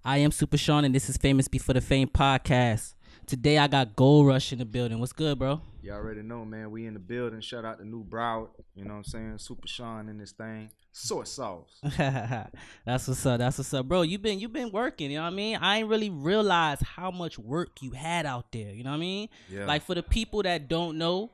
I am Super Sean, and this is FamousB4TheFame Podcast. Today I got Goldrush in the building. What's good, bro? You already know, man. We in the building. Shout out to New Broward. You know what I'm saying? Super Sean in this thing. Soy sauce. That's what's up. That's what's up, bro. You been working. You know what I mean? I ain't really realized how much work you had out there. You know what I mean? Yeah. Like for the people that don't know,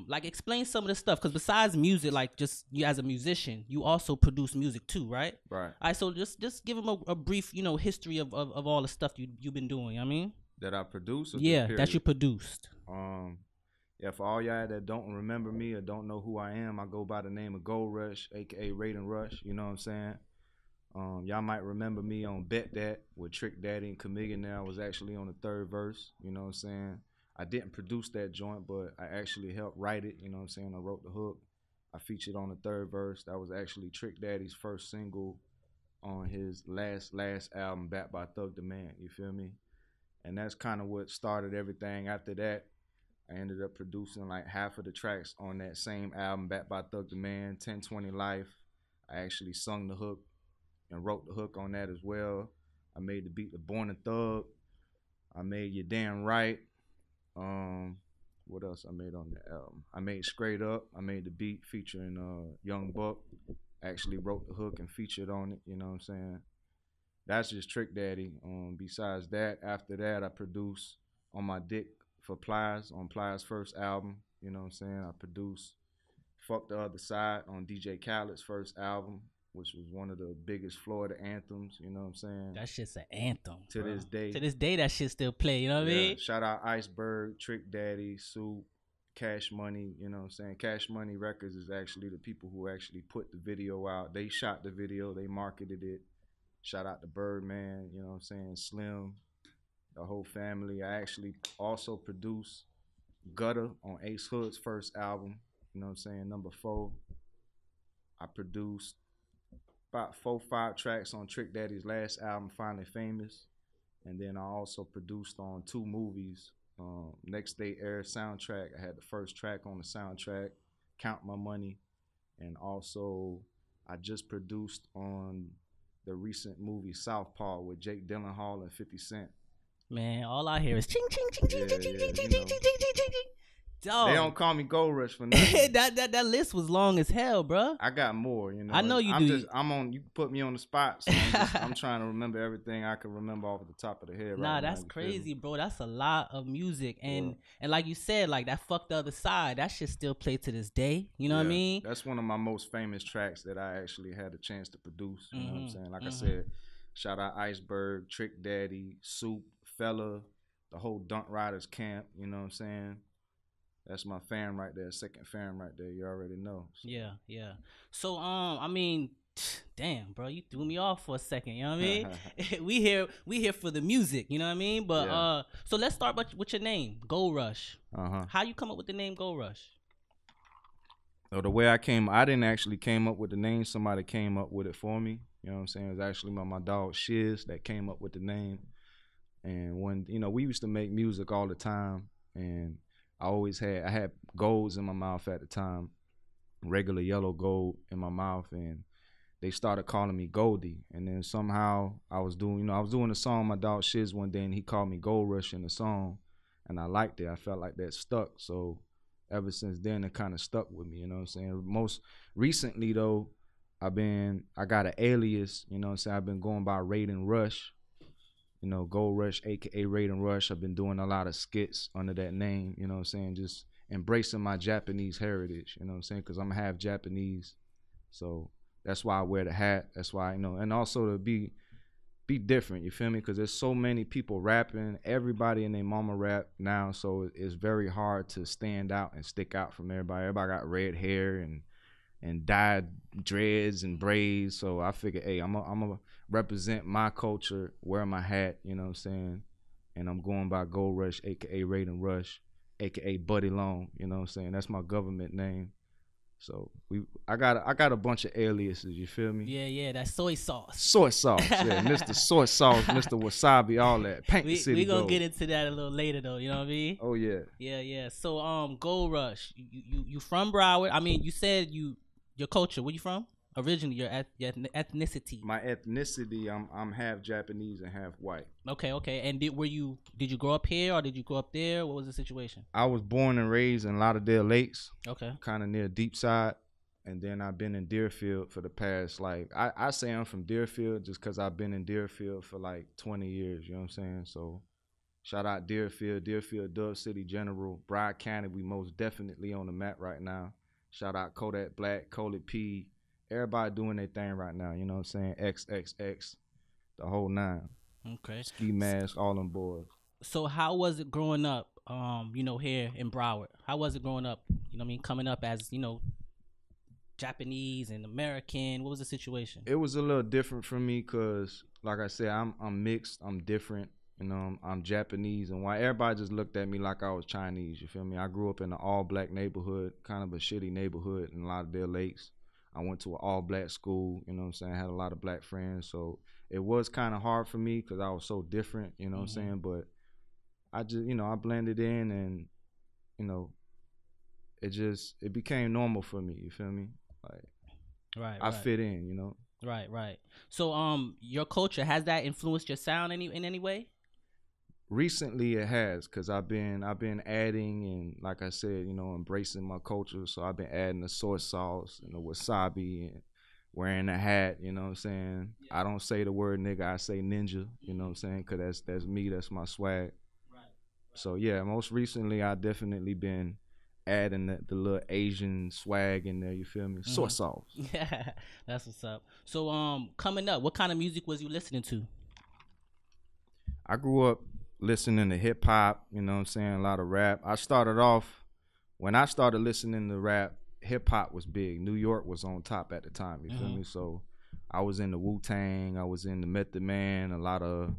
like explain some of the stuff, because besides music, like just you as a musician, you also produce music too, right? Right. All right, so just give them a brief, history of all the stuff you've been doing. You know what I mean? That I produce? Or Yeah, that you produced. Yeah, for all y'all that don't remember me or don't know who I am, I go by the name of Goldrush, aka Raiden Rush. You know what I'm saying? Y'all might remember me on Bet That with Trick Daddy and Chameleon. There, I was actually on the third verse. You know what I'm saying? I didn't produce that joint, but I actually helped write it. You know what I'm saying? I wrote the hook. I featured on the third verse. That was actually Trick Daddy's first single on his last album, Backed by Thug the Man. You feel me? And that's kind of what started everything. After that, I ended up producing like half of the tracks on that same album, Backed by Thug the Man, 1020 Life. I actually sung the hook and wrote the hook on that as well. I made the beat to Born a Thug. I made You Damn Right. What else I made on the album? I made Straight Up. I made the beat featuring Young Buck. Actually wrote the hook and featured on it. You know what I'm saying? That's just Trick Daddy. Besides that, after that, I produced on my dick for Plies on Plies' first album. You know what I'm saying? I produced Fuck the Other Side on DJ Khaled's first album, which was one of the biggest Florida anthems. You know what I'm saying? That shit's an anthem. To this day. To this day, that shit still play. You know what I mean? Shout out Iceberg, Trick Daddy, Soup, Cash Money. You know what I'm saying? Cash Money Records is actually the people who actually put the video out. They shot the video. They marketed it. Shout out to Birdman. You know what I'm saying? Slim, the whole family. I actually also produced Gutter on Ace Hood's first album. You know what I'm saying? Number 4. I produced about 4-5 tracks on Trick Daddy's last album, Finally Famous. And then I also produced on 2 movies. Next Day Air soundtrack. I had the first track on the soundtrack, Count My Money. And also I just produced on the recent movie Southpaw with Jake Gyllenhaal and 50 Cent. Man, all I hear is ching ching ching ching ching ching ching ching ching ching ching ching. They don't call me Goldrush for nothing. that list was long as hell, bro. I got more, you know. I know you do. I'm on. You put me on the spot, so I'm trying to remember everything I can remember off the top of the head. Nah, that's crazy, bro. That's a lot of music, and like you said, like that Fuck the Other Side, that shit still play to this day. You know what I mean? That's one of my most famous tracks that I actually had a chance to produce. You know what I'm saying? Like I said, shout out Iceberg, Trick Daddy, Soup, Fella, the whole Dunk Ryders camp. You know what I'm saying? That's my fam right there, second fam right there. You already know. So. Yeah. So I mean, damn, bro, you threw me off for a second. You know what I mean? we here for the music. You know what I mean? But so let's start with your name, Goldrush. How you come up with the name Goldrush? So the way I didn't actually came up with the name. Somebody came up with it for me. You know what I'm saying? It was actually my dog Shiz that came up with the name. And when we used to make music all the time, and I had golds in my mouth at the time, regular yellow gold in my mouth, and they started calling me Goldie. And then somehow I was doing a song with my dog Shiz one day, and he called me Goldrush in the song, and I liked it. I felt like that stuck. So ever since then, it kind of stuck with me. You know what I'm saying? Most recently though, I got an alias. You know what I'm saying? I've been going by Raiden Rush. You know, Goldrush, aka Raiden Rush. I've been doing a lot of skits under that name, you know what I'm saying? Just embracing my Japanese heritage, you know what I'm saying? Because I'm half Japanese. So that's why I wear the hat. That's why, and also to be different, you feel me? Because there's so many people rapping. Everybody and their mama rap now. So it's very hard to stand out and stick out from everybody. Everybody got red hair and dyed dreads and braids. So I figured, hey, I'm a represent my culture, wear my hat, you know what I'm saying? And I'm going by Goldrush, aka Raiden Rush, aka Buddy Long, you know what I'm saying? That's my government name. So I got a bunch of aliases, you feel me? Yeah, that's soy sauce. Soy sauce, yeah, Mr. Soy Sauce, Mr. Wasabi, all that. Paint the city we gonna gold. get into that a little later though, you know what I mean? Oh yeah. Yeah. So Goldrush, you from Broward? I mean, you said your culture. Where you from? originally your ethnicity? My ethnicity, I'm half Japanese and half white. Okay. And did you grow up here or did you grow up there? What was the situation? I was born and raised in Lauderdale Lakes. Okay. Kind of near Deep Side. And then I've been in Deerfield for the past, like, I say I'm from Deerfield just because I've been in Deerfield for like 20 years, you know what I'm saying? So shout out Deerfield, Dove City General, Broward County, we most definitely on the map right now. Shout out Kodak Black, Kodak P, everybody doing their thing right now, you know what I'm saying? XXX, the whole nine. Okay. Ski Mask, all them boys. So how was it growing up, here in Broward? How was it growing up, you know what I mean, coming up as, Japanese and American? What was the situation? It was a little different for me because, like I said, I'm mixed. I'm different. You know, I'm Japanese and white. Everybody just looked at me like I was Chinese. You feel me? I grew up in an all-black neighborhood, kind of a shitty neighborhood in Lauderdale Lakes. I went to an all-black school. You know what I'm saying? I had a lot of black friends. So it was kind of hard for me because I was so different. You know what I'm saying? But I just, I blended in and, it became normal for me. You feel me? Like, I fit in, Right. So, your culture, has that influenced your sound in any way? Recently, it has, cause I've been adding and, like I said, embracing my culture. So I've been adding the soy sauce and the wasabi and wearing a hat. You know what I'm saying? Yeah. I don't say the word nigga, I say ninja. You know what I'm saying? Cause that's me. That's my swag. Right. So yeah, most recently, I definitely been adding the little Asian swag in there, you feel me? Soy sauce. Yeah, that's what's up. So, coming up, what kind of music was you listening to? I grew up listening to hip hop, you know what I'm saying, a lot of rap. When I started listening to rap, hip hop was big. New York was on top at the time, you feel me? So I was in the Wu-Tang, I was in the Method Man, a lot of,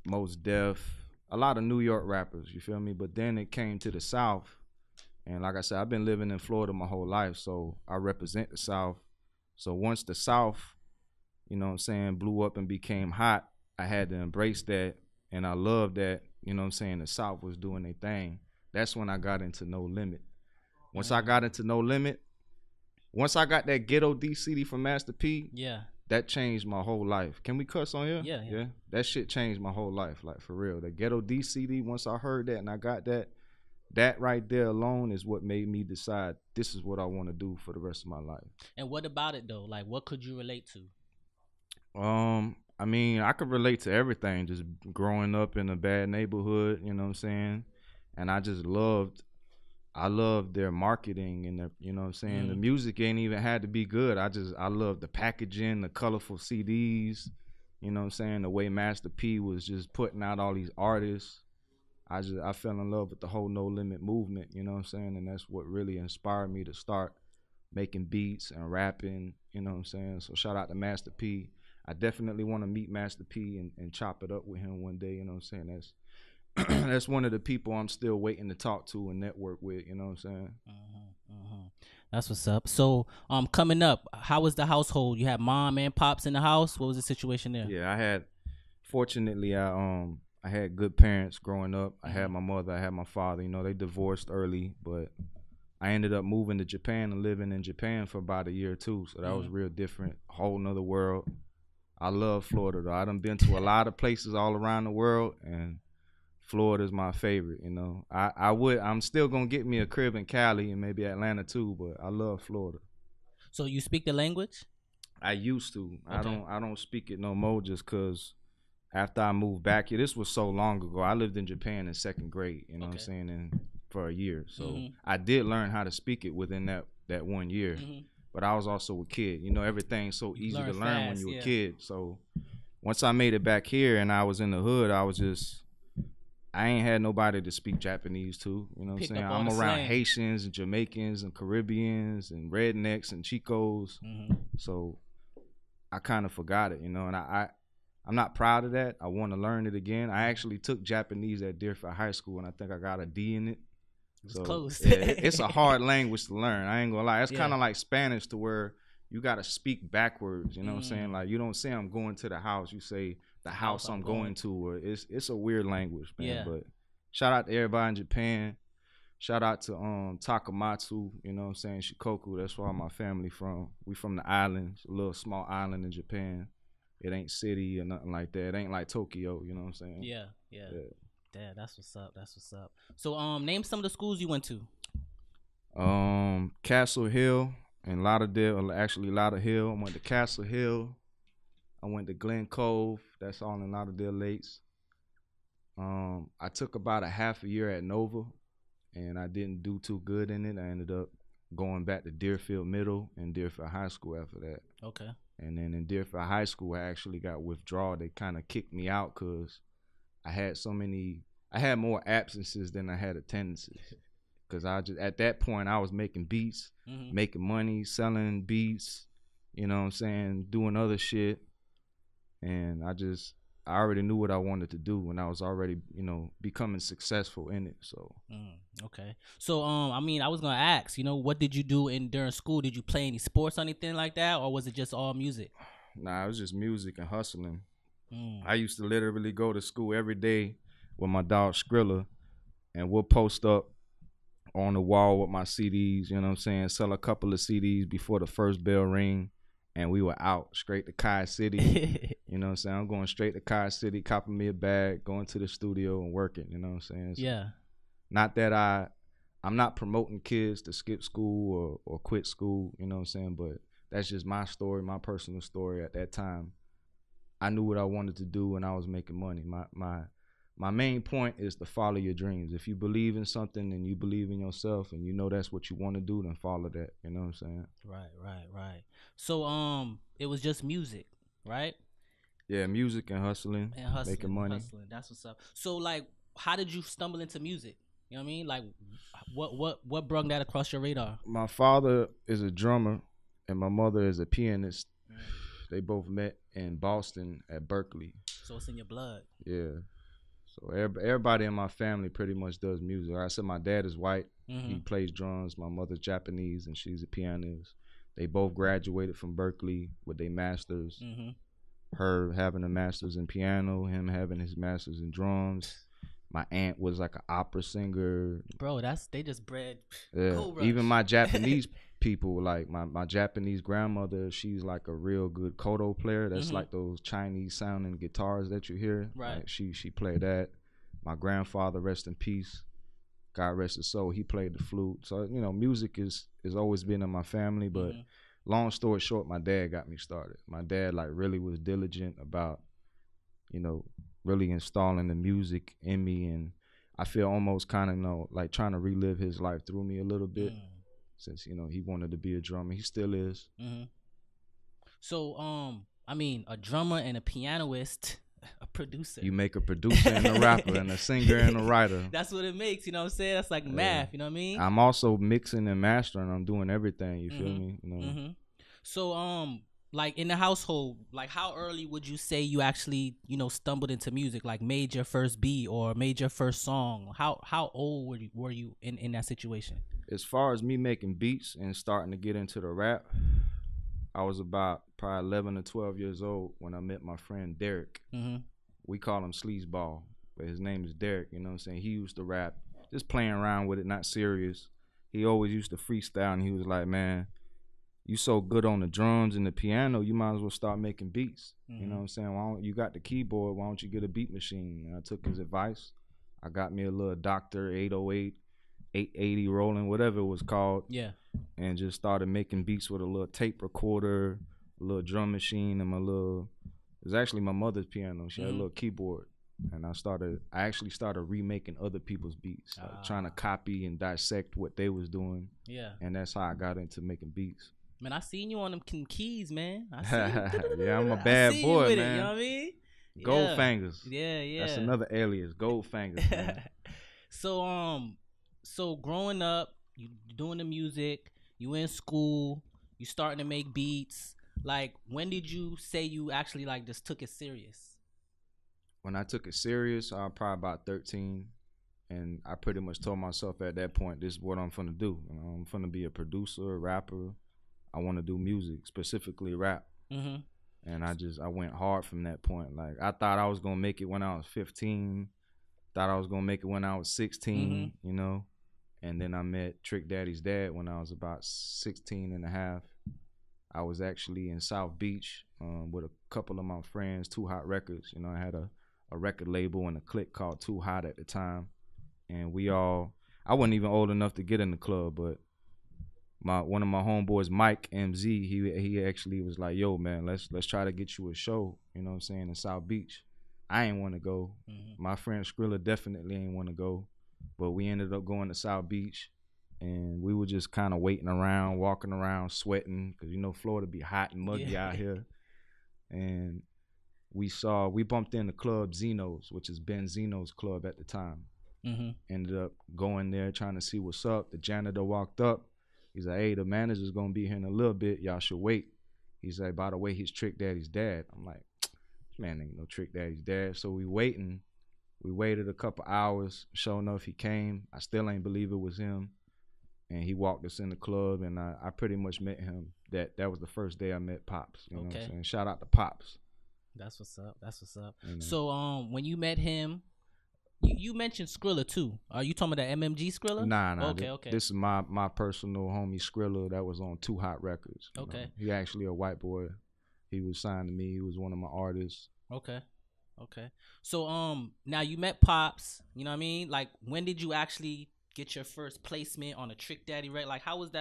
Mos Def, a lot of New York rappers, you feel me? But then it came to the South, and like I said, I've been living in Florida my whole life, so I represent the South. So once the South, blew up and became hot, I had to embrace that, and I loved that, the South was doing their thing. That's when I got into No Limit. Once I got into No Limit, once I got that Ghetto D CD from Master P, that changed my whole life. Can we cuss on here? Yeah. That shit changed my whole life, like for real. The Ghetto D CD, once I heard that and I got that right there alone is what made me decide this is what I want to do for the rest of my life. And what about it though? Like, what could you relate to? I could relate to everything. Just growing up in a bad neighborhood, you know what I'm saying? And I loved their marketing and their, the music ain't even had to be good. I love the packaging, the colorful CDs, the way Master P was just putting out all these artists. I fell in love with the whole No Limit movement, and that's what really inspired me to start making beats and rapping, So shout out to Master P. I definitely want to meet Master P and chop it up with him one day, That's that's one of the people I'm still waiting to talk to and network with, you know what I'm saying? That's what's up. So, coming up, how was the household? You had mom and pops in the house? What was the situation there? Yeah, fortunately, I had good parents growing up. I had my mother, I had my father, they divorced early, but I ended up moving to Japan and living in Japan for about a year or two. So that was real different, whole nother world. I love Florida though. I done been to a lot of places all around the world, and Florida's my favorite, I'm still gonna get me a crib in Cali and maybe Atlanta too, but I love Florida. So you speak the language? I used to. Okay. I don't speak it no more just cause after I moved back here, this was so long ago. I lived in Japan in second grade, what I'm saying, and for a year. So I did learn how to speak it within that 1 year. But I was also a kid. Everything's so easy to learn when you're a kid. So once I made it back here and I was in the hood, I ain't had nobody to speak Japanese to. You know what I'm saying? I'm around Haitians and Jamaicans and Caribbeans and rednecks and Chicos. So I kind of forgot it, and I'm not proud of that. I want to learn it again. I actually took Japanese at Deerfield High School, and I think I got a D in it. It's close. It's a hard language to learn. I ain't gonna lie. It's kind of like Spanish to where you got to speak backwards. You know what I'm saying? Like, you don't say I'm going to the house. You say the house I'm going to. Or it's a weird language, man. But shout out to everybody in Japan. Shout out to Takamatsu, you know what I'm saying, Shikoku. That's where my family from. We from the islands, a little small island in Japan. It ain't city or nothing like that. It ain't like Tokyo, you know what I'm saying? Yeah. Damn, that's what's up. That's what's up. So name some of the schools you went to. Castle Hill and Lauderdale, actually Lauderhill. I went to Castle Hill. I went to Glen Cove. That's all in Lauderdale Lakes. I took about a half a year at Nova, and I didn't do too good in it. I ended up going back to Deerfield Middle and Deerfield High School after that. Okay. And then in Deerfield High School, I actually got withdrawal. They kind of kicked me out because I had more absences than I had attendances. Because at that point, I was making beats, making money, selling beats, you know what I'm saying, doing other shit. And I already knew what I wanted to do, and I was already, becoming successful in it. So okay. So I was gonna ask, what did you do during school? Did you play any sports or anything like that, or was it just all music? Nah, it was just music and hustling. I used to literally go to school every day with my dog Skrilla, and we'll post up on the wall with my CDs, you know what I'm saying, sell a couple of CDs before the first bell ring, and we were out straight to Kai City. You know what I'm saying? I'm going straight to Kai City, copping me a bag, going to the studio and working, you know what I'm saying? So, yeah. Not that I'm not promoting kids to skip school or quit school, you know what I'm saying? But that's just my story, my personal story. At that time, I knew what I wanted to do and I was making money. My main point is to follow your dreams. If you believe in something and you believe in yourself and you know that's what you want to do, then follow that. You know what I'm saying? Right. So it was just music, right? Yeah, music and hustling, making money. That's what's up. So like, how did you stumble into music? You know what I mean? Like, what brought that across your radar? My father is a drummer and my mother is a pianist. They both met in Boston at Berkeley. So it's in your blood. Yeah. So everybody in my family pretty much does music. Like I said, my dad is white. He plays drums. My mother's Japanese and she's a pianist. They both graduated from Berkeley with their masters. Her having a master's in piano, him having his master's in drums. My aunt was like an opera singer. Bro, they just bred. Yeah. Even my Japanese people, like my Japanese grandmother, she's like a real good koto player. That's like those Chinese sounding guitars that you hear. Right. Like she played that. My grandfather, rest in peace, God rest his soul, he played the flute. So, music has always been in my family, but long story short, my dad got me started. My dad really was diligent about, really installing the music in me, and I feel almost kind of like trying to relive his life through me a little bit, since he wanted to be a drummer. He still is. So a drummer and a pianist, a producer. You make a producer and a rapper and a singer and a writer. That's what it makes, you know what I'm saying? That's like math, you know what I mean? I'm also mixing and mastering. I'm doing everything, you feel me? So like in the household, like how early would you say you actually, stumbled into music, like made your first beat or made your first song? How old were you in that situation? As far as me making beats and starting to get into the rap, I was about probably 11 or 12 years old when I met my friend Derek. We call him Sleazeball, but his name is Derek, you know what I'm saying? He used to rap, just playing around with it, not serious. He always used to freestyle, and he was like, man, you so good on the drums and the piano, you might as well start making beats. You know what I'm saying? You got the keyboard, why don't you get a beat machine? And I took his advice. I got me a little Dr. 808, 880 rolling, whatever it was called. Yeah. And just started making beats with a little tape recorder, a little drum machine, and it was actually my mother's piano. She had a little keyboard. And I actually started remaking other people's beats, trying to copy and dissect what they was doing. Yeah. And that's how I got into making beats. Man, I seen you on them keys, man. I seen Yeah, I'm a bad boy, you with man. It, you know what I mean? Goldfingers. Yeah. That's another alias, Goldfingers, man. So growing up, you doing the music, you in school, you starting to make beats. Like, when did you say you actually just took it serious? When I took it serious, I was probably about 13. And I pretty much told myself at that point, this is what I'm finna do. I'm finna be a producer, a rapper. I want to do music, specifically rap. And I went hard from that point. Like, I thought I was going to make it when I was 15. Thought I was going to make it when I was 16, And then I met Trick Daddy's dad when I was about 16 and a half. I was actually in South Beach with a couple of my friends, Too Hot Records. You know, I had a record label and a clique called Too Hot at the time. And I wasn't even old enough to get in the club, but one of my homeboys, Mike MZ, he actually was like, yo, man, let's try to get you a show, you know what I'm saying, in South Beach. I ain't want to go. Mm-hmm. My friend Skrilla definitely ain't want to go. But we ended up going to South Beach, and we were just kind of waiting around, walking around, sweating, because, you know, Florida be hot and muggy out here. And we bumped in the club Zeno's, which is Ben Zeno's club at the time. Mm-hmm. Ended up going there trying to see what's up. The janitor walked up. He's like, hey, the manager's going to be here in a little bit. Y'all should wait. He's like, by the way, he's Trick Daddy's dad. I'm like, man, ain't no Trick Daddy's dad. So we waiting. We waited a couple hours. Sure enough, he came. I still ain't believe it was him. And he walked us in the club, and I pretty much met him. That was the first day I met Pops. You know what I'm saying? Shout out to Pops. That's what's up. Mm-hmm. So when you met him, you mentioned Skrilla too. Are you talking about the MMG Skrilla? Nah. Okay. This is my personal homie Skrilla that was on Too Hot Records. Okay. Know? He actually a white boy. He was signed to me. He was one of my artists. Okay. So now you met Pops, you know what I mean? Like, when did you actually get your first placement on a Trick Daddy record? Like, how did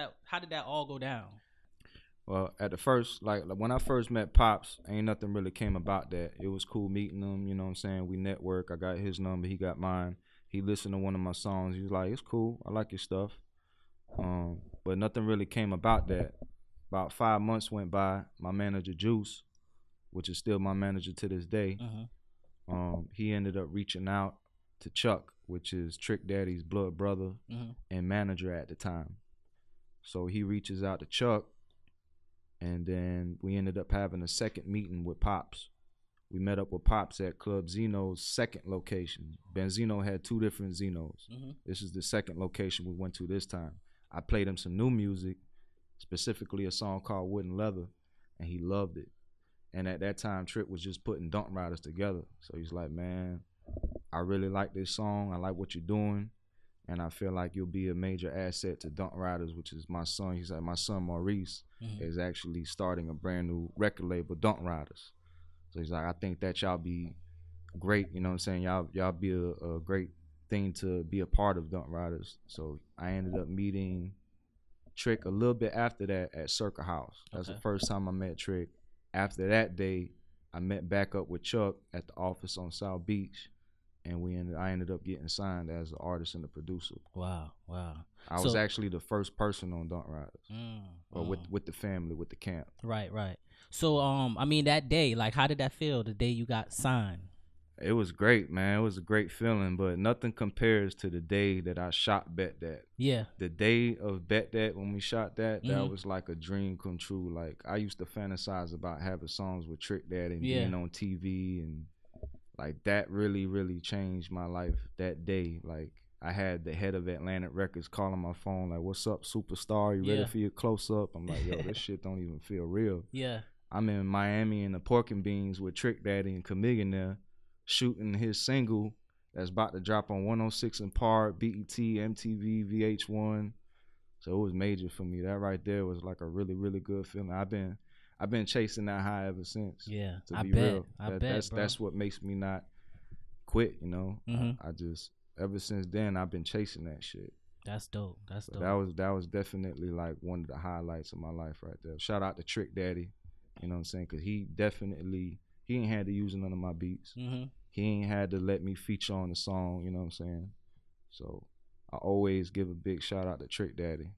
that all go down? Well, at the first, like when I first met Pops, ain't nothing really came about that. It was cool meeting him, you know what I'm saying? We network. I got his number, he got mine. He listened to one of my songs. He was like, it's cool. I like your stuff. But nothing really came about that. About 5 months went by. My manager, Juice, which is still my manager to this day, he ended up reaching out to Chuck, which is Trick Daddy's blood brother and manager at the time. So he reaches out to Chuck, and then we ended up having a second meeting with Pops. We met up with Pops at Club Zeno's second location. Benzino had 2 different Zenos. This is the second location we went to this time. I played him some new music, specifically a song called Wooden Leather, and he loved it. And at that time, Trick was just putting Dunk Riders together. So he's like, man, I really like this song. I like what you're doing. And I feel like you'll be a major asset to Dunk Riders, which is my son. He's like, my son Maurice is actually starting a brand new record label, Dunk Riders. So he's like, I think that y'all be great. You know what I'm saying? Y'all be a great thing to be a part of Dunk Riders. So I ended up meeting Trick a little bit after that at Circa House. That's the first time I met Trick. After that day, I met back up with Chuck at the office on South Beach, and I ended up getting signed as the artist and the producer. Wow. I was actually the first person on Dunk Riders, or with the family, with the camp. Right. So, I mean, that day, like, how did that feel, the day you got signed? It was great, man. It was a great feeling, but nothing compares to the day that I shot Bet That. Yeah. The day of Bet That, when we shot that, that was like a dream come true. Like, I used to fantasize about having songs with Trick Daddy and being on TV, and like that really, really changed my life that day. Like, I had the head of Atlantic Records calling my phone like, what's up, superstar? You ready for your close-up? I'm like, yo, this shit don't even feel real. Yeah. I'm in Miami in the Pork and Beans with Trick Daddy and Chameleon there, shooting his single that's about to drop on 106 and Park, BET, MTV, VH1. So it was major for me. That right there was like a really, really good feeling. I've been chasing that high ever since. Yeah, to be real. That's what makes me not quit, you know. I just, ever since then, I've been chasing that shit. That's dope. That was definitely like one of the highlights of my life right there. Shout out to Trick Daddy, you know what I'm saying? Because he ain't had to use none of my beats. He ain't had to let me feature on the song, you know what I'm saying? So I always give a big shout out to Trick Daddy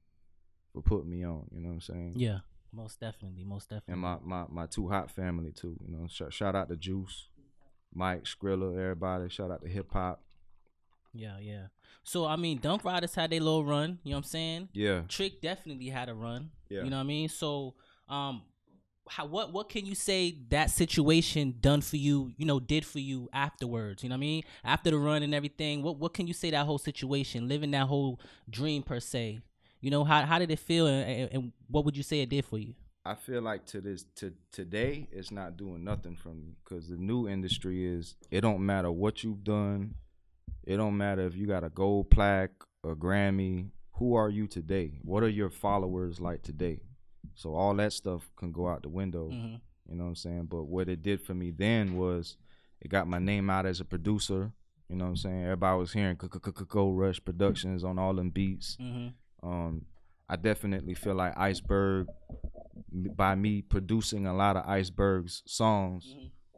for putting me on, you know what I'm saying? Yeah, most definitely. And my Too Hot family too, you know. Shout out to Juice, Mike, Skrilla, everybody. Shout out to Hip Hop. Yeah. So, I mean, Dunk Riders had their little run, you know what I'm saying? Yeah. Trick definitely had a run, yeah. You know what I mean? So, what can you say that situation done for you, you know, did for you afterwards, you know what I mean? After the run and everything, what can you say that whole situation, living that whole dream per se, you know, how did it feel, and what would you say it did for you? I feel like today it's not doing nothing for me, because the new industry is, it don't matter what you've done, It don't matter if you got a gold plaque, a Grammy. Who are you today? What are your followers like today? So all that stuff can go out the window. Mm-hmm. You know what I'm saying? But what it did for me then was it got my name out as a producer. You know what I'm saying? Everybody was hearing Goldrush Productions on all them beats. Mm-hmm. I definitely feel like Iceberg, by me producing a lot of Iceberg's songs,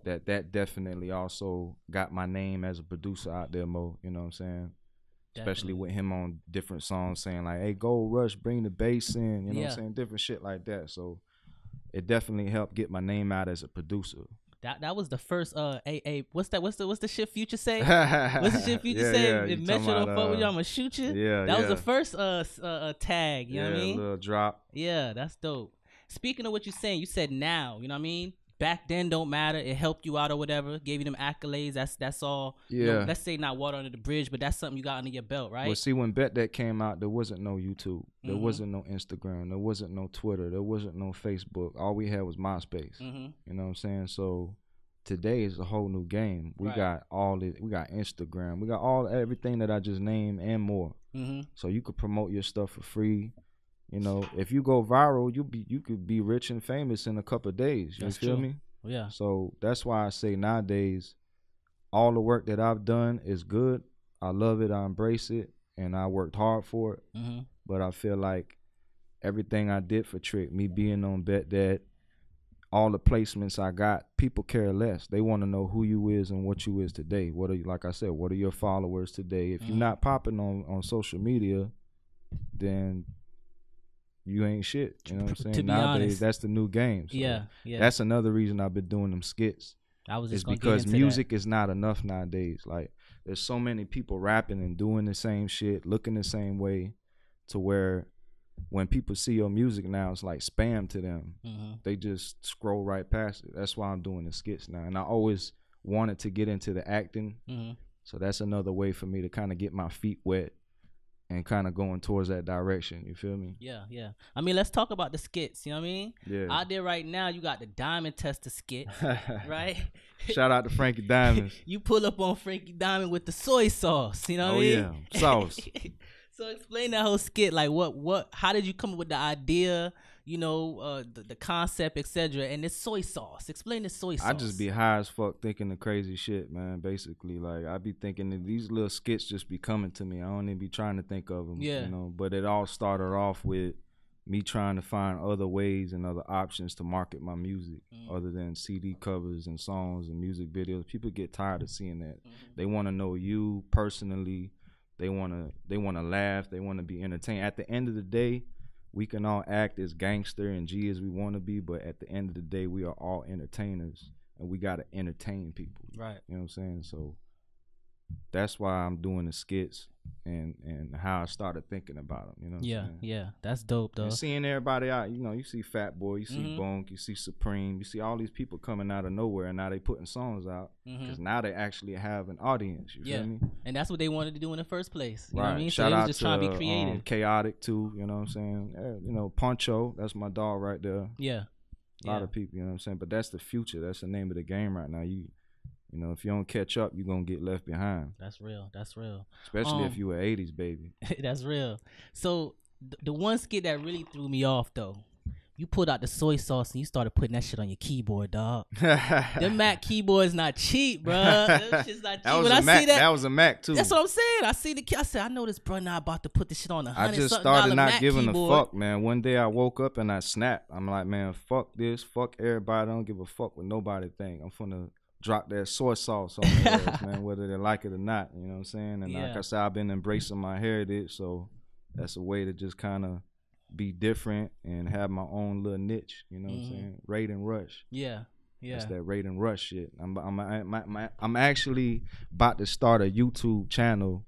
Mm-hmm. that definitely also got my name as a producer out there more. You know what I'm saying? Especially with him on different songs saying like, hey, Goldrush, bring the bass in. You know what I'm saying? Different shit like that. So it definitely helped get my name out as a producer. That was the first what's the shit Future say? What's the shit Future say? Yeah, If Metro don't fuck with you, I'ma shoot you. Yeah, that was the first tag, you know what I mean? Little drop. Yeah, that's dope. Speaking of what you're saying, you said now, you know what I mean? Back then don't matter. It helped you out or whatever. Gave you them accolades. That's all. Yeah. You know, let's say not water under the bridge, but that's something you got under your belt, right? Well, see, when Bet That came out, there wasn't no YouTube. There wasn't no Instagram. There wasn't no Twitter. There wasn't no Facebook. All we had was MySpace. Mm-hmm. You know what I'm saying? So today is a whole new game. We got all it. We got Instagram. We got everything that I just named and more. Mm-hmm. So you could promote your stuff for free. You know, if you go viral, you could be rich and famous in a couple of days. You feel me? Yeah. So that's why I say nowadays, all the work that I've done is good. I love it. I embrace it, and I worked hard for it. Mm-hmm. But I feel like everything I did for Trick, me being on Bet That, all the placements I got, people care less. They want to know who you is and what you is today. What are you, like I said, what are your followers today? If you're not popping on social media, then you ain't shit. You know what I'm saying? To be Nowadays, honest, that's the new game. So yeah. that's another reason I've been doing them skits. I was just it's because music is not enough nowadays. Like, there's so many people rapping and doing the same shit, looking the same way, to where when people see your music now, it's like spam to them. Mm-hmm. They just scroll right past it. That's why I'm doing the skits now. And I always wanted to get into the acting. Mm-hmm. So that's another way for me to kind of get my feet wet and kind of going towards that direction. You feel me? Yeah, yeah. I mean, let's talk about the skits. You know what I mean? Yeah. Out there right now, you got the Diamond Tester skit, right? Shout out to Frankie Diamonds. You pull up on Frankie Diamond with the soy sauce. You know what I mean? Yeah, sauce. So explain that whole skit. Like, how did you come up with the idea? You know, the concept, etc. And this soy sauce. Explain the soy sauce. I just be high as fuck thinking the crazy shit, man. Basically, like, I be thinking that these little skits just be coming to me. I don't even be trying to think of them. Yeah. You know, but it all started off with me trying to find other ways and other options to market my music, other than CD covers and songs and music videos. People get tired of seeing that. They want to know you personally. They wanna laugh. They want to be entertained. At the end of the day, we can all act as gangster and G as we want to be, but at the end of the day, we are all entertainers, and we gotta entertain people. Right. You know what I'm saying? So that's why I'm doing the skits and how I started thinking about them. You know what I'm saying? Yeah. That's dope, though. And seeing everybody out, you know, you see Fat Boy, you see Bonk, you see Supreme, you see all these people coming out of nowhere, and now they putting songs out because now they actually have an audience. You feel me? And that's what they wanted to do in the first place. You know right. what I mean? Shout so they out was just to trying to be creative. Khaotic too. You know what I'm saying? You know, Poncho, that's my dog right there. Yeah. A lot of people. You know what I'm saying? But that's the future. That's the name of the game right now. You know, if you don't catch up, you're going to get left behind. That's real. That's real. Especially if you were 80s, baby. That's real. So, the one skit that really threw me off, though, you pulled out the soy sauce and you started putting that shit on your keyboard, dog. Them Mac keyboards not cheap, bro. Them shit's not cheap. That was a Mac, too. That's what I'm saying. I said, I know this bro not about to put this shit on I just started not giving a fuck, man. One day I woke up and I snapped. I'm like, man, fuck this. Fuck everybody. I don't give a fuck what nobody think. I'm finna drop that soy sauce on their ass, man, whether they like it or not. You know what I'm saying? And like I said, I've been embracing my heritage, so that's a way to just kind of be different and have my own little niche. You know what I'm saying? Raiden Rush. Yeah. It's that Raiden Rush shit. I'm actually about to start a YouTube channel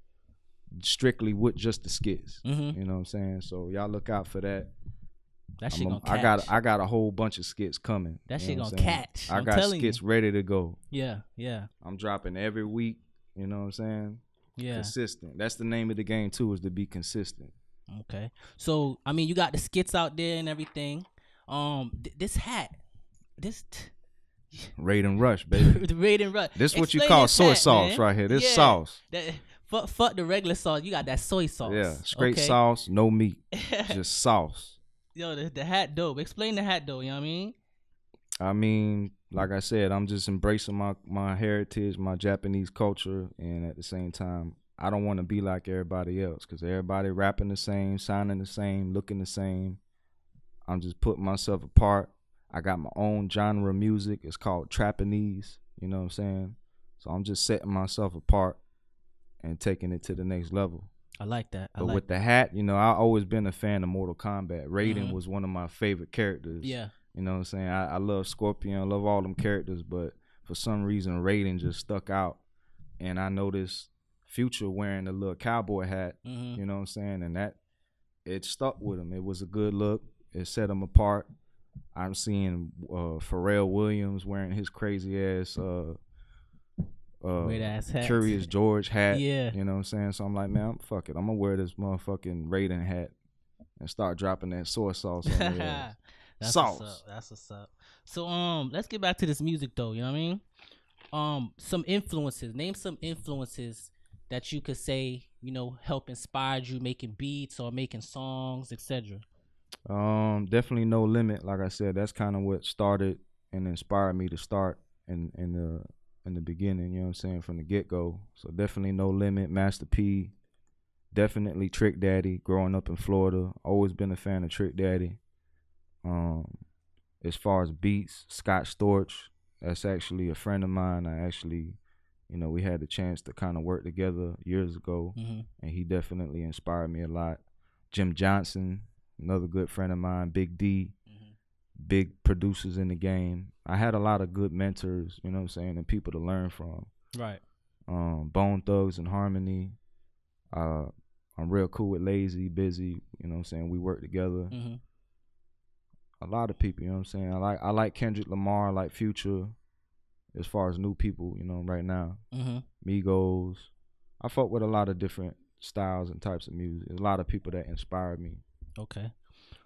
strictly with just the skits. You know what I'm saying? So y'all look out for that. That shit gonna catch. I got a whole bunch of skits coming. That shit gonna catch. I got skits ready to go. Yeah. I'm dropping every week. You know what I'm saying? Yeah. Consistent. That's the name of the game too, is to be consistent. Okay. So I mean, you got the skits out there and everything. This hat, Raiden Rush, baby. The Raiden Rush. This what you call soy sauce, man. Right here. This sauce. Fuck the regular sauce. You got that soy sauce. Yeah, straight sauce, no meat, just sauce. Yo, the hat dope. Explain the hat though. You know what I mean? I mean, like I said, I'm just embracing my heritage, my Japanese culture, and at the same time, I don't want to be like everybody else because everybody rapping the same, sounding the same, looking the same. I'm just putting myself apart. I got my own genre of music. It's called Trapanese. You know what I'm saying? So I'm just setting myself apart and taking it to the next level. I like that. But with the hat, you know, I've always been a fan of Mortal Kombat. Raiden was one of my favorite characters. Yeah. You know what I'm saying? I love Scorpion, I love all them characters, but for some reason Raiden just stuck out. And I noticed Future wearing a little cowboy hat, you know what I'm saying? And that, it stuck with him. It was a good look. It set him apart. I'm seeing Pharrell Williams wearing his crazy ass weird ass hat. Curious George hat. Yeah. You know what I'm saying? So I'm like, man, fuck it. I'm gonna wear this motherfucking Raiden hat and start dropping that soy sauce on the ass. That's sauce. What's up. That's what's up. So let's get back to this music though, you know what I mean? Some influences. Name some influences that you could say, you know, help inspire you making beats or making songs, etc. Definitely No Limit. Like I said, that's kind of what started and inspired me to start in the beginning, you know what I'm saying, from the get-go. So definitely No Limit, Master P, definitely Trick Daddy. Growing up in Florida, always been a fan of Trick Daddy. As far as beats, Scott Storch, that's actually a friend of mine. I actually, you know, we had the chance to kind of work together years ago, and he definitely inspired me a lot. Jim Johnson, another good friend of mine. Big D, big producers in the game. I had a lot of good mentors, you know what I'm saying, and people to learn from. Right. Bone Thugs and Harmony. I'm real cool with Lazy, Busy, you know what I'm saying. We work together. A lot of people, you know what I'm saying. I like Kendrick Lamar, I like Future. As far as new people, you know, right now. Migos. I fuck with a lot of different styles and types of music. There's a lot of people that inspired me. Okay.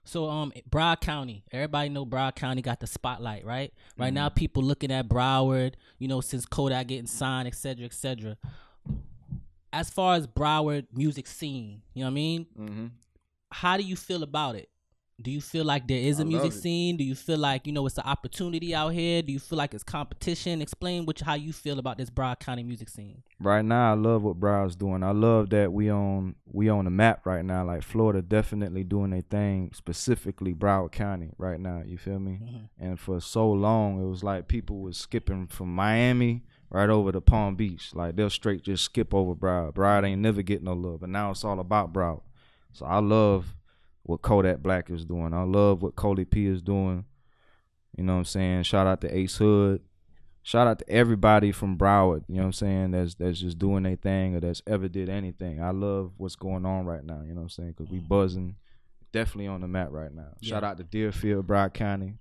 So Broward County, everybody know Broward County got the spotlight, right? Right now people looking at Broward, you know, since Kodak getting signed, etc., etc. As far as Broward music scene, you know what I mean? How do you feel about it? Do you feel like there is a music scene? Do you feel like, you know, it's an opportunity out here? Do you feel like it's competition? Explain how you feel about this Broward County music scene. Right now, I love what Broward's doing. I love that we on the map right now. Like Florida definitely doing their thing, specifically Broward County right now. You feel me? And for so long, it was like people was skipping from Miami right over to Palm Beach. Like they'll straight just skip over Broward. Broward ain't never get no love, but now it's all about Broward. So I love what Kodak Black is doing. I love what Kodak P is doing. You know what I'm saying? Shout out to Ace Hood. Shout out to everybody from Broward, you know what I'm saying, that's just doing their thing or that's ever did anything. I love what's going on right now, you know what I'm saying, because we buzzing, definitely on the map right now. Yeah. Shout out to Deerfield, Broward County,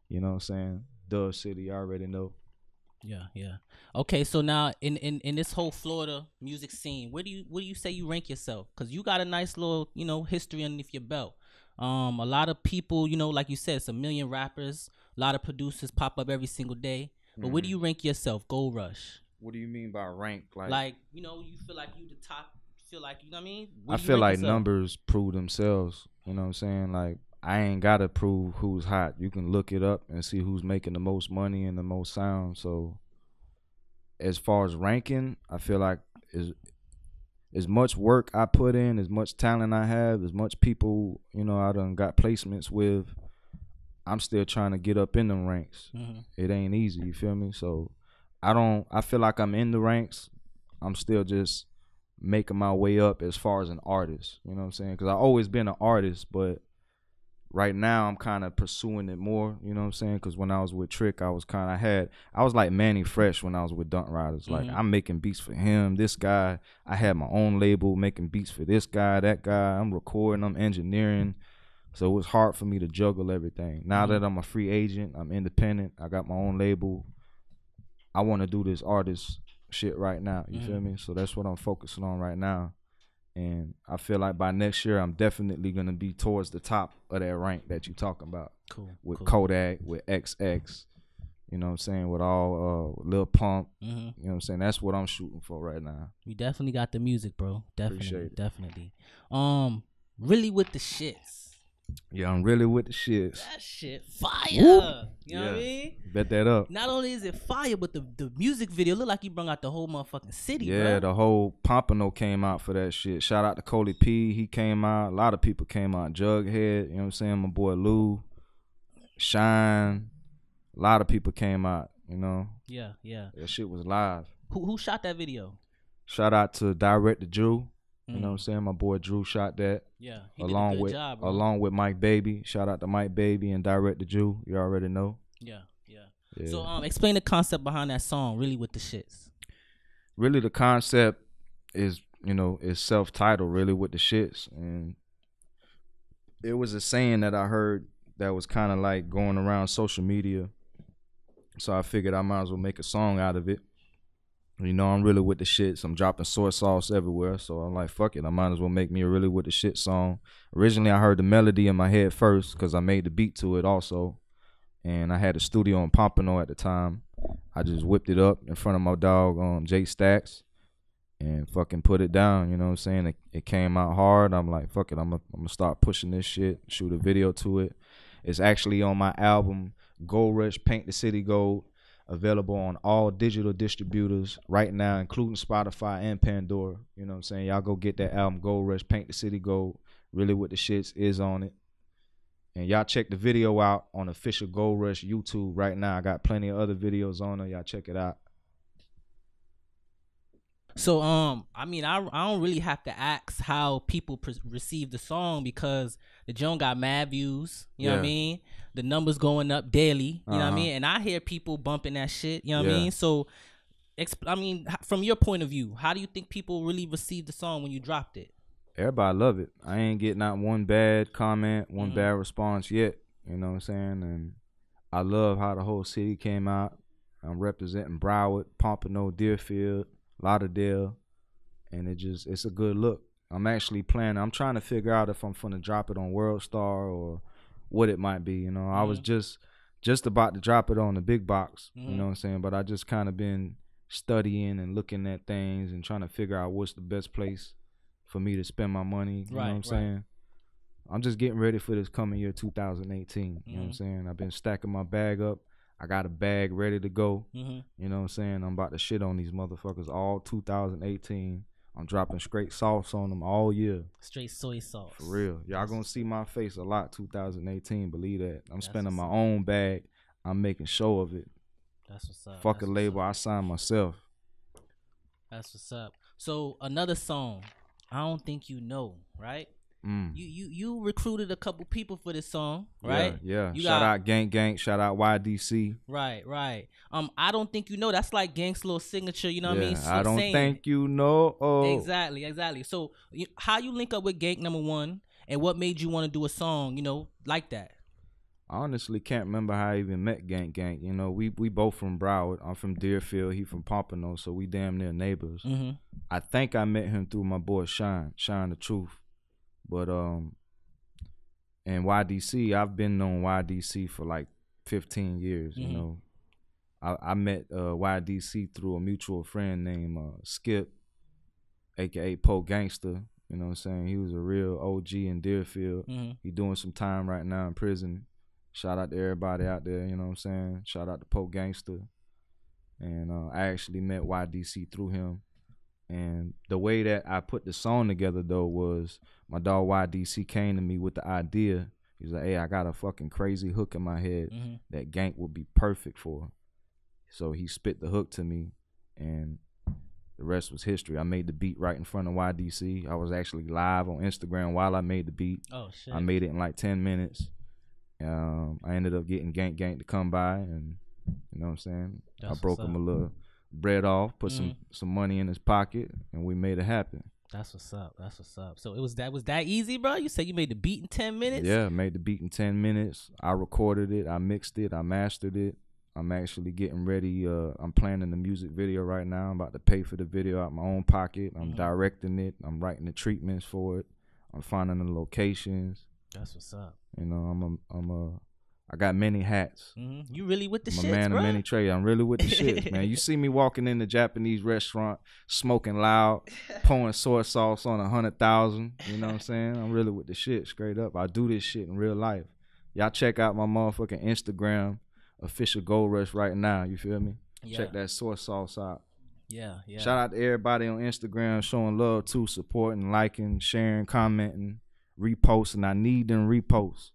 you know what I'm saying, Dove City, I already know. Yeah. Okay, so now in this whole Florida music scene, where do you say you rank yourself? Because you got a nice little, you know, history underneath your belt. A lot of people, you know, like you said, it's a million rappers, a lot of producers pop up every single day. But where do you rank yourself, Goldrush? What do you mean by rank? Like, you know, you feel like you the top, feel like, you know what I mean? I feel like numbers prove themselves, you know what I'm saying? Like, I ain't got to prove who's hot. You can look it up and see who's making the most money and the most sound. So, as far as ranking, I feel like as much work I put in, as much talent I have, as much people, you know, I done got placements with, I'm still trying to get up in them ranks. It ain't easy, you feel me? So I feel like I'm in the ranks. I'm still just making my way up as far as an artist, you know what I'm saying? Because I've always been an artist, but right now I'm kind of pursuing it more, you know what I'm saying? Because when I was with Trick, I was like Manny Fresh when I was with Dunt Ryders. Like, I'm making beats for him, this guy. I had my own label making beats for this guy, that guy. I'm recording, I'm engineering. So it was hard for me to juggle everything. Now that I'm a free agent, I'm independent, I got my own label, I want to do this artist shit right now, you feel me? So that's what I'm focusing on right now. And I feel like by next year, I'm definitely going to be towards the top of that rank that you're talking about. Cool. With Kodak, with XX, You know what I'm saying? With all Lil Pump. Mm-hmm. You know what I'm saying? That's what I'm shooting for right now. You definitely got the music, bro. Definitely, Appreciate it. definitely. Really with the shits. Yeah, I'm really with the shits. That shit fire. Woo. You know what I mean? Bet that up. Not only is it fire, but the music video look like you brought out the whole motherfucking city, Yeah, bro. the whole Pompano came out for that shit. Shout out to Kodak P. He came out. A lot of people came out. Jughead, you know what I'm saying? My boy Lou, Shine. A lot of people came out, you know? Yeah. That shit was live. Who shot that video? Shout out to Director Drew. You know what I'm Mm. saying? My boy Drew shot that. Yeah, he did a good job, bro. Along with Mike Baby. Shout out to Mike Baby and Director Drew. You already know. Yeah. Yeah. So explain the concept behind that song, really with the shits. Really the concept is, you know, is self-titled, really with the shits. And it was a saying that I heard that was kind of like going around social media. So I figured I might as well make a song out of it. You know, I'm really with the shits. I'm dropping soy sauce everywhere. So I'm like, fuck it. I might as well make me a really with the shit song. Originally, I heard the melody in my head first because I made the beat to it also. And I had a studio in Pompano at the time. I just whipped it up in front of my dog, Jay Stacks, and fucking put it down. You know what I'm saying? It came out hard. I'm like, fuck it. I'm gonna start pushing this shit, shoot a video to it. It's actually on my album, Goldrush, Paint the City Gold. Available on all digital distributors right now, including Spotify and Pandora. You know what I'm saying? Y'all go get that album, Goldrush, Paint the City Gold. Really with the shits is on it. And y'all check the video out on official Goldrush YouTube right now. I got plenty of other videos on there. Y'all check it out. So I mean, I don't really have to ask how people receive the song because the joint got mad views. You know what I mean? The numbers going up daily. You know what I mean? And I hear people bumping that shit. You know what I mean? So, I mean, from your point of view, how do you think people really received the song when you dropped it? Everybody love it. I ain't getting not one bad comment, one bad response yet. You know what I'm saying? And I love how the whole city came out. I'm representing Broward, Pompano, Deerfield, Lauderdale, and it's a good look. I'm actually planning. I'm trying to figure out if I'm finna drop it on World Star or what it might be. You know, I was just about to drop it on the big box. You know what I'm saying? But I just kind of been studying and looking at things and trying to figure out what's the best place for me to spend my money. You know what I'm saying? I'm just getting ready for this coming year 2018. You know what I'm saying? I've been stacking my bag up. I got a bag ready to go. You know what I'm saying? I'm about to shit on these motherfuckers all 2018. I'm dropping straight sauce on them all year. Straight soy sauce. For real. Y'all gonna see my face a lot 2018. Believe that. I'm spending my own bag. I'm making show of it. That's what's up. Fuck a label. I signed myself. That's what's up. So another song, I Don't Think You Know, right? You recruited a couple people for this song, right? Yeah. Shout out Gang. Shout out YDC. Right. I Don't Think You Know. That's like Gang's little signature. You know what I mean? So I don't think you know. Oh. Exactly. So how you link up with Gang, number one, and what made you want to do a song, you know, like that? I honestly can't remember how I even met Gang. You know, we both from Broward. I'm from Deerfield. He from Pompano, so we damn near neighbors. I think I met him through my boy Shine the Truth. But and YDC, I've been known YDC for like 15 years. You know, I met YDC through a mutual friend named Skip, aka Po Gangster. You know what I'm saying? He was a real OG in Deerfield. He doing some time right now in prison. Shout out to everybody out there. You know what I'm saying? Shout out to Po Gangster. And I actually met YDC through him. And the way that I put the song together, though, was my dog YDC came to me with the idea. He's like, hey, I got a fucking crazy hook in my head that Gank would be perfect for. So he spit the hook to me, and the rest was history. I made the beat right in front of YDC. I was actually live on Instagram while I made the beat. Oh, shit. I made it in like 10 minutes. I ended up getting Gank to come by, and you know what I'm saying? I broke him a little bread off, put some money in his pocket, and we made it happen. That's what's up. So it was that easy, bro? You said you made the beat in 10 minutes? Yeah, made the beat in 10 minutes. I recorded it, I mixed it, I mastered it. I'm actually getting ready. I'm planning the music video right now. I'm about to pay for the video out my own pocket. I'm directing it. I'm writing the treatments for it. I'm finding the locations. That's what's up. You know, I got many hats. You really with the I'm shit, a man bro? of many trades. I'm really with the shit, man. You see me walking in the Japanese restaurant, smoking loud, pouring soy sauce on 100,000. You know what I'm saying? I'm really with the shit, straight up. I do this shit in real life. Y'all check out my motherfucking Instagram, official Goldrush right now. You feel me? Yeah. Check that soy sauce out. Yeah. Shout out to everybody on Instagram showing love too, supporting, liking, sharing, commenting, reposting. I need them reposts.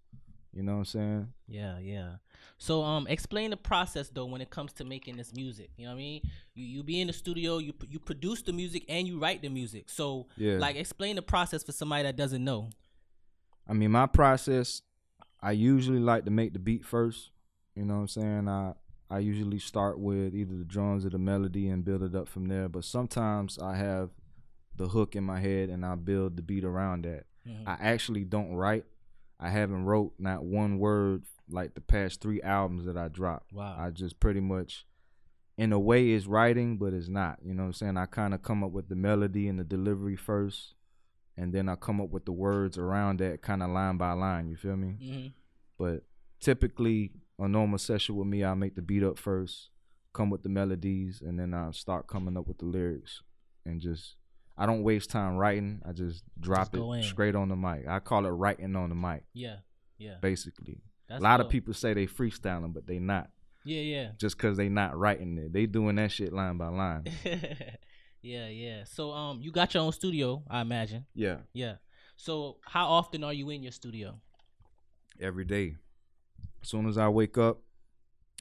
You know what I'm saying? Yeah. So explain the process though when it comes to making this music. You know what I mean? You be in the studio, you produce the music and you write the music. So like explain the process for somebody that doesn't know. I mean, my process, I usually like to make the beat first. You know what I'm saying? I usually start with either the drums or the melody and build it up from there. But sometimes I have the hook in my head and I build the beat around that. I actually don't write. I haven't wrote not one word like the past 3 albums that I dropped. Wow. I just pretty much, in a way, is writing, but it's not. You know what I'm saying? I kind of come up with the melody and the delivery first, and then I come up with the words around that kind of line by line. You feel me? But typically, a normal session with me, I'll make the beat up first, come with the melodies, and then I'll start coming up with the lyrics. And just, I don't waste time writing. I just drop it straight on the mic. I call it writing on the mic. Yeah. Basically. That's a lot of people say they freestyling, but they not. Yeah. Just because they not writing it. They doing that shit line by line. Yeah. So you got your own studio, I imagine. Yeah. So how often are you in your studio? Every day. As soon as I wake up,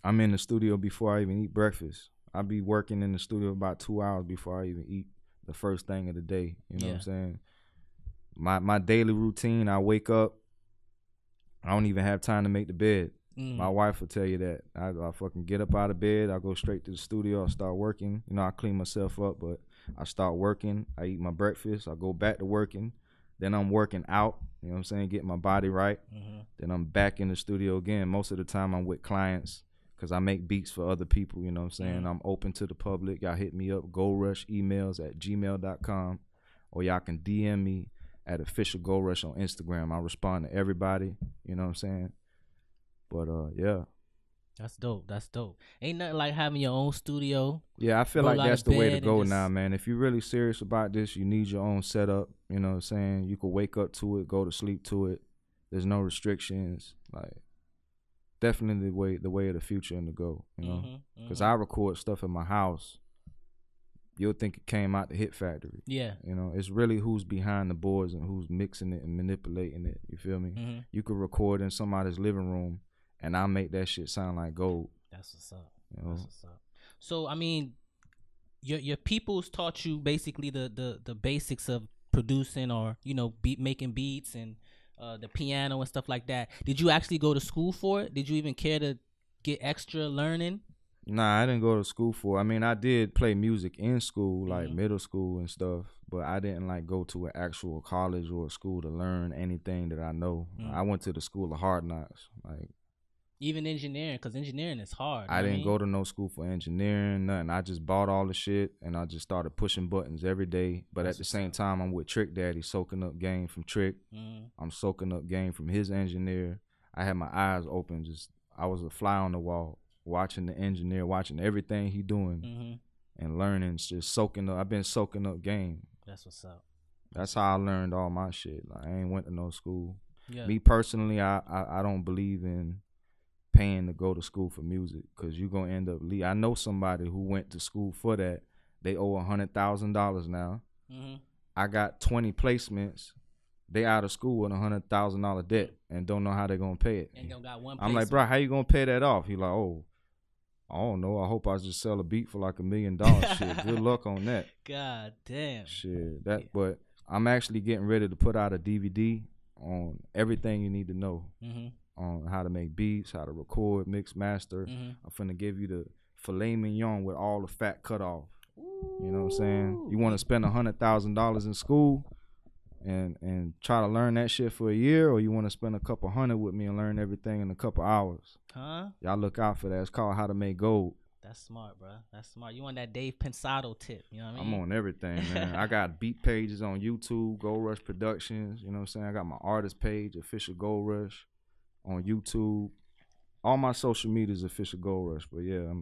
I'm in the studio before I even eat breakfast. I be working in the studio about 2 hours before I even eat the first thing of the day. You know what I'm saying? My daily routine, I wake up, I don't even have time to make the bed. My wife will tell you that. I fucking get up out of bed, I go straight to the studio, I start working. You know, I clean myself up, but I start working, I eat my breakfast, I go back to working. Then I'm working out, you know what I'm saying, getting my body right. Then I'm back in the studio again. Most of the time I'm with clients because I make beats for other people, you know what I'm saying. I'm open to the public. Y'all hit me up, Goldrush emails at gmail.com, or y'all can DM me at official Goldrush on Instagram. I respond to everybody, you know what I'm saying. But yeah. That's dope. Ain't nothing like having your own studio. Yeah, I feel like that's the way to go now, man. If you're really serious about this, you need your own setup. You know what I'm saying? You can wake up to it, go to sleep to it. There's no restrictions. Like, definitely the way of the future and to go, you know? Because I record stuff in my house. You'll think it came out the Hit Factory. Yeah. You know, it's really who's behind the boards and who's mixing it and manipulating it. You feel me? You could record in somebody's living room and I'll make that shit sound like gold. That's what's up. You know? That's what's up. So, I mean, your people's taught you basically the basics of producing or, you know, making beats and the piano and stuff like that. Did you actually go to school for it? Did you even care to get extra learning? Nah, I didn't go to school for it. I mean, I did play music in school, like middle school and stuff, but I didn't like go to an actual college or a school to learn anything that I know. I went to the school of hard knocks, like. Even engineering, because engineering is hard. I didn't go to no school for engineering, nothing. I just bought all the shit, and I just started pushing buttons every day. But at the same time, I'm with Trick Daddy, soaking up game from Trick. I'm soaking up game from his engineer. I had my eyes open. I was a fly on the wall, watching the engineer, watching everything he doing, and learning, just soaking up. I've been soaking up game. That's what's up. That's how I learned all my shit. Like, I ain't went to no school. Yeah. Me personally, I don't believe in paying to go to school for music, because you're going to end up I know somebody who went to school for that. They owe $100,000 now. I got 20 placements. They out of school with $100,000 debt and don't know how they're going to pay it. And don't got one I'm like, bro, how you going to pay that off? He like, oh, I don't know. I hope I just sell a beat for like $1 million. Shit, good luck on that. God damn. Shit, But I'm actually getting ready to put out a DVD on everything you need to know. On how to make beats, how to record, mix, master. I'm finna give you the filet mignon with all the fat cut off. You know what I'm saying? You want to spend $100,000 in school and try to learn that shit for a year, or you want to spend a couple hundred with me and learn everything in a couple hours? Y'all look out for that. It's called How to Make Gold. That's smart, bro. That's smart. You on that Dave Pensado tip, you know what I mean? I'm on everything, man. I got beat pages on YouTube, Goldrush Productions, you know what I'm saying? I got my artist page, official Goldrush, on YouTube. all my social media is official Goldrush. But yeah,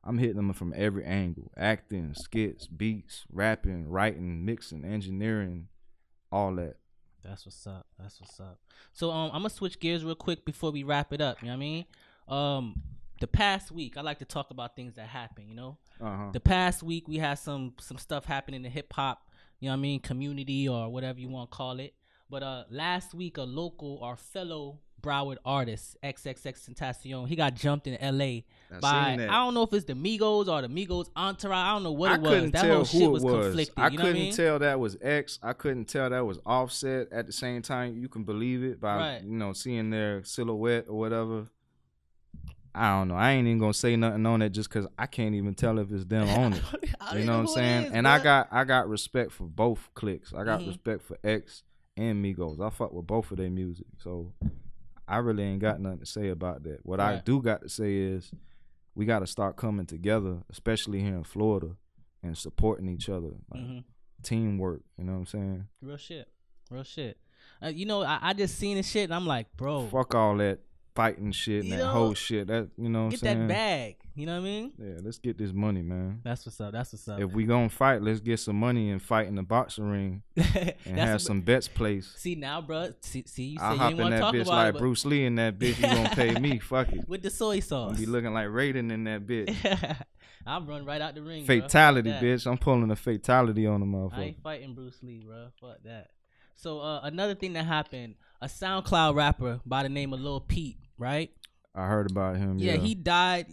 I'm hitting them from every angle: acting, skits, beats, rapping, writing, mixing, engineering, all that. That's what's up. That's what's up. So I'm gonna switch gears real quick before we wrap it up. You know what I mean? The past week, I like to talk about things that happen. You know, the past week we had some stuff happening in hip hop. You know what I mean? Community or whatever you want to call it. But last week, a local, our fellow Broward artist, xxxtentacion, he got jumped in L.A. by, I don't know if it's the Migos or the Migos entourage. I don't know what it was. That whole shit was conflicted. I couldn't tell that was X. I couldn't tell that was Offset. At the same time, you can believe it by seeing their silhouette or whatever. I don't know. I ain't even gonna say nothing on it just because I can't even tell if it's them on it. You know what I'm saying? And I got respect for both cliques. I got respect for X and Migos. I fuck with both of their music. So I really ain't got nothing to say about that. What I do got to say is we got to start coming together, especially here in Florida, and supporting each other. Like teamwork, you know what I'm saying? Real shit. Real shit. I just seen this shit and I'm like, bro. Fuck all that fighting shit and that whole shit. That, you know what I'm saying? Get that bag. You know what I mean? Yeah, let's get this money, man. That's what's up. That's what's up. If we gonna fight, let's get some money and fight in the boxing ring and have some bets placed. See now, bro. See, you I'll say hop you in want to that talk bitch about like it, Bruce Lee in that bitch. You gonna pay me? Fuck it. With the soy sauce. I'm be looking like Raiden in that bitch. I'll run right out the ring. Fatality, bitch. I'm pulling a fatality on the motherfucker. I ain't fighting Bruce Lee, bro. Fuck that. So another thing that happened, a SoundCloud rapper by the name of Lil Peep, right? I heard about him. Yeah, he died.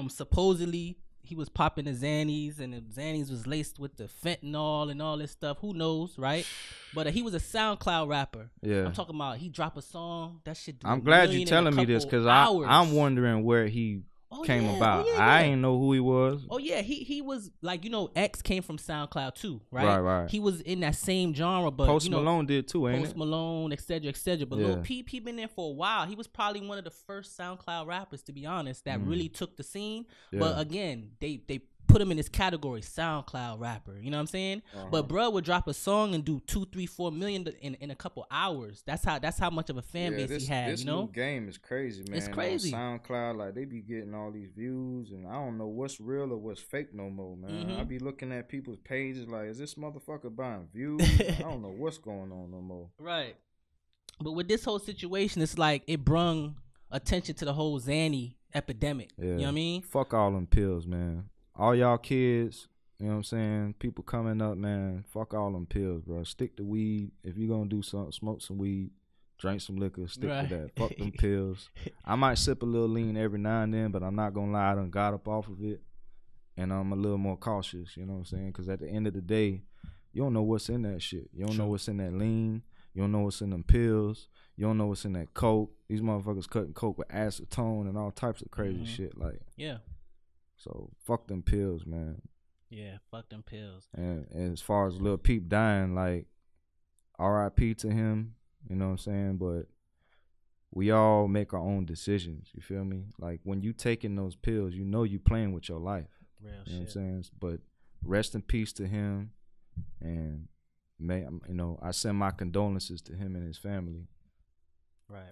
Supposedly he was popping the Xannies, and the Xannies was laced with the fentanyl and all this stuff. Who knows, right? But he was a SoundCloud rapper. Yeah, I'm talking about he dropped a song that shit. I'm glad you telling me this because I'm wondering where he came about. I ain't know who he was. Oh yeah, he was like, X came from SoundCloud too, right? Right. He was in that same genre, but Post Malone did too, ain't it? Post Malone, etc. But Lil Peep, he been there for a while. He was probably one of the first SoundCloud rappers, to be honest, that really took the scene. But again, they put him in this category, SoundCloud rapper. You know what I'm saying? But bro would drop a song and do 2, 3, 4 million in a couple hours. That's how much of a fan base he had. This new game is crazy, man. It's crazy. On SoundCloud, like they be getting all these views, and I don't know what's real or what's fake no more, man. I be looking at people's pages like, is this motherfucker buying views? I don't know what's going on no more. Right. But with this whole situation, it's like it brung attention to the whole Xanny epidemic. Yeah. You know what I mean? Fuck all them pills, man. All y'all kids, you know what I'm saying? People coming up, man, fuck all them pills, bro. Stick to weed. If you gonna do something, smoke some weed, drink some liquor, stick to that. Fuck them pills. I might sip a little lean every now and then, but I'm not gonna lie, I done got up off of it. And I'm a little more cautious, you know what I'm saying? Because at the end of the day, you don't know what's in that shit. You don't know what's in that lean. You don't know what's in them pills. You don't know what's in that coke. These motherfuckers cutting coke with acetone and all types of crazy shit. Like, yeah. So fuck them pills, man. Yeah, fuck them pills. And as far as Lil Peep dying, like, R.I.P. to him, you know what I'm saying? But we all make our own decisions, you feel me? Like, when you taking those pills, you know you playing with your life. Real shit. You know what I'm saying? But rest in peace to him, and I send my condolences to him and his family. Right.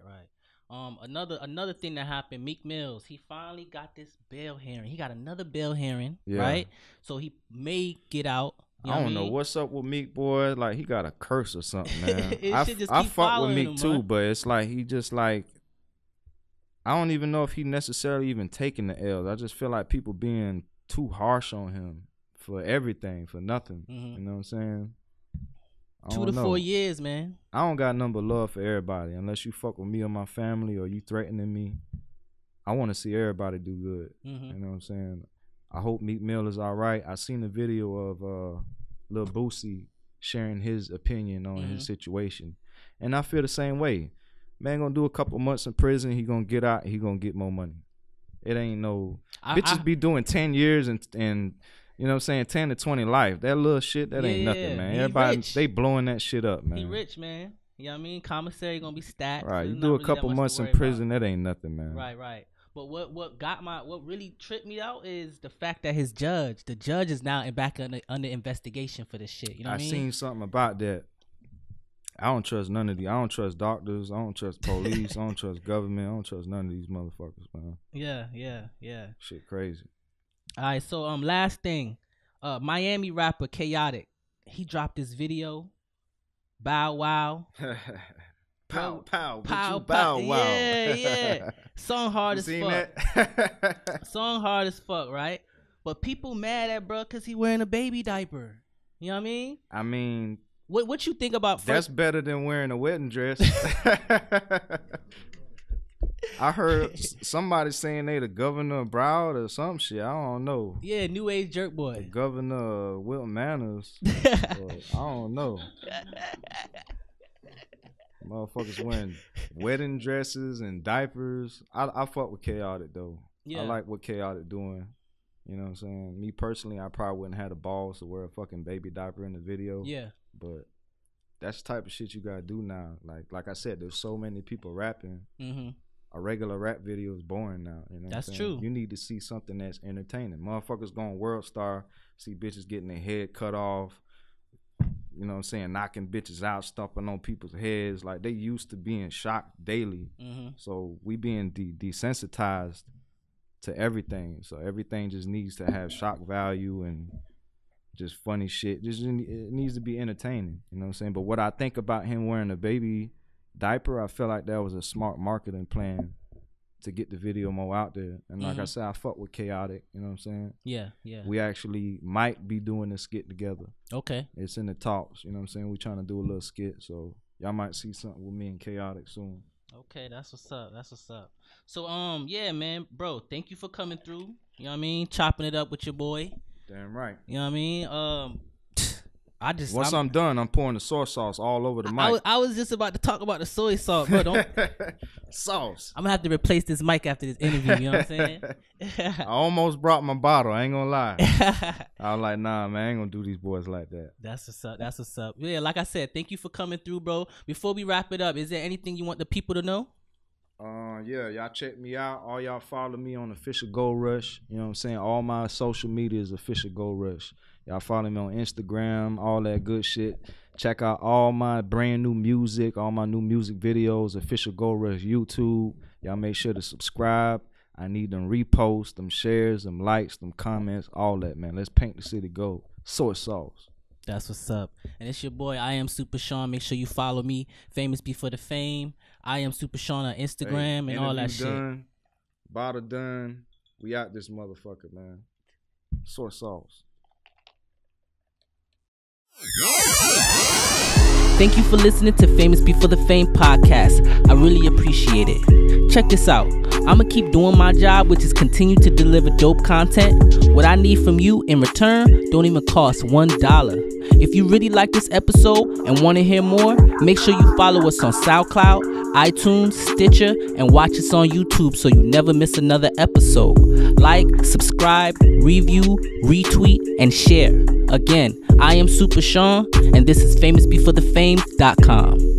Another thing that happened, Meek Mills, he finally got this bail hearing. He got another bail hearing, right? So he may get out. I don't know what's up with Meek, boy. Like, he got a curse or something, man. I fuck with Meek too, but it's like he just like, I don't even know if he necessarily even taking the L's. I just feel like people being too harsh on him for everything, for nothing. You know what I'm saying? 2 to 4 years, man. I don't got nothing but love for everybody. Unless you fuck with me or my family or you threatening me, I want to see everybody do good. You know what I'm saying? I hope Meek Mill is all right. I seen a video of Lil Boosie sharing his opinion on his situation, and I feel the same way. Man gonna do a couple months in prison. He gonna get out. He gonna get more money. It ain't no bitches be doing 10 years and you know what I'm saying, 10 to 20 life. That little shit, that ain't nothing, man. Everybody, they blowing that shit up, man. He rich, man. You know what I mean? Commissary gonna be stacked. Right. You do a couple months in prison, that ain't nothing, man. Right. But what really tripped me out is the fact that the judge is now back under investigation for this shit. You know what I mean? I seen something about that. I don't trust none of these. I don't trust doctors. I don't trust police. I don't trust government. I don't trust none of these motherfuckers, man. Yeah. Shit crazy. All right, so last thing. Miami rapper Khaotic, he dropped this video. Bow wow. Pow, Pow, bow wow. Yeah. Song hard as fuck. That? Song hard as fuck, right? But people mad at bro because he wearing a baby diaper. You know what I mean? I mean, what you think about? That's better than wearing a wedding dress. I heard somebody saying they the governor of Broward or some shit. I don't know. Yeah, new age jerk boy. The governor of Wilton Manors. I don't know. Motherfuckers wearing wedding dresses and diapers. I fuck with Khaotic though. Yeah. I like what Khaotic doing. You know what I'm saying? Me personally, I probably wouldn't have the balls to wear a fucking baby diaper in the video. Yeah. But that's the type of shit you gotta do now. Like I said, there's so many people rapping. Mm-hmm. A regular rap video is boring now. You know that's true. You need to see something that's entertaining. Motherfuckers going World Star, see bitches getting their head cut off. You know what I'm saying? Knocking bitches out, stomping on people's heads. Like, they used to being shocked daily. Mm-hmm. So we being desensitized to everything. So everything just needs to have shock value and just funny shit. It needs to be entertaining. You know what I'm saying? But what I think about him wearing a baby diaper, I feel like that was a smart marketing plan to get the video more out there. And like I said, I fuck with Khaotic. You know what I'm saying? Yeah. We actually might be doing a skit together. Okay. It's in the talks. You know what I'm saying? We trying to do a little skit. So y'all might see something with me and Khaotic soon. Okay, that's what's up. So yeah, man, bro, thank you for coming through. You know what I mean? Chopping it up with your boy. Damn right. You know what I mean? Once I'm done, I'm pouring the soy sauce all over the mic. I was just about to talk about the soy sauce, bro. Don't sauce. I'm gonna have to replace this mic after this interview. You know what I'm saying? I almost brought my bottle. I ain't gonna lie. I was like, nah, man, I ain't gonna do these boys like that. That's what's up. Yeah, like I said, thank you for coming through, bro. Before we wrap it up, is there anything you want the people to know? Yeah, y'all check me out. All y'all follow me on official Goldrush. You know what I'm saying? All my social media is official Goldrush. Y'all follow me on Instagram, all that good shit. Check out all my brand new music, all my new music videos, official Goldrush YouTube. Y'all make sure to subscribe. I need them reposts, them shares, them likes, them comments, all that, man. Let's paint the city gold. Soy sauce. That's what's up. And it's your boy, I am Super Sean. Make sure you follow me, FamousB4TheFame. I am Super Sean on Instagram and all that shit. Bottle done. We out this motherfucker, man. Soy sauce. Thank you for listening to FamousB4TheFame Podcast. I really appreciate it. Check this out. I'ma keep doing my job, which is continue to deliver dope content. What I need from you in return don't even cost $1. If you really like this episode and want to hear more, make sure you follow us on SoundCloud, iTunes, Stitcher, and watch us on YouTube so you never miss another episode. Like, subscribe, review, retweet, and share. Again, I am Super Sean, and this is FamousB4TheFame.com.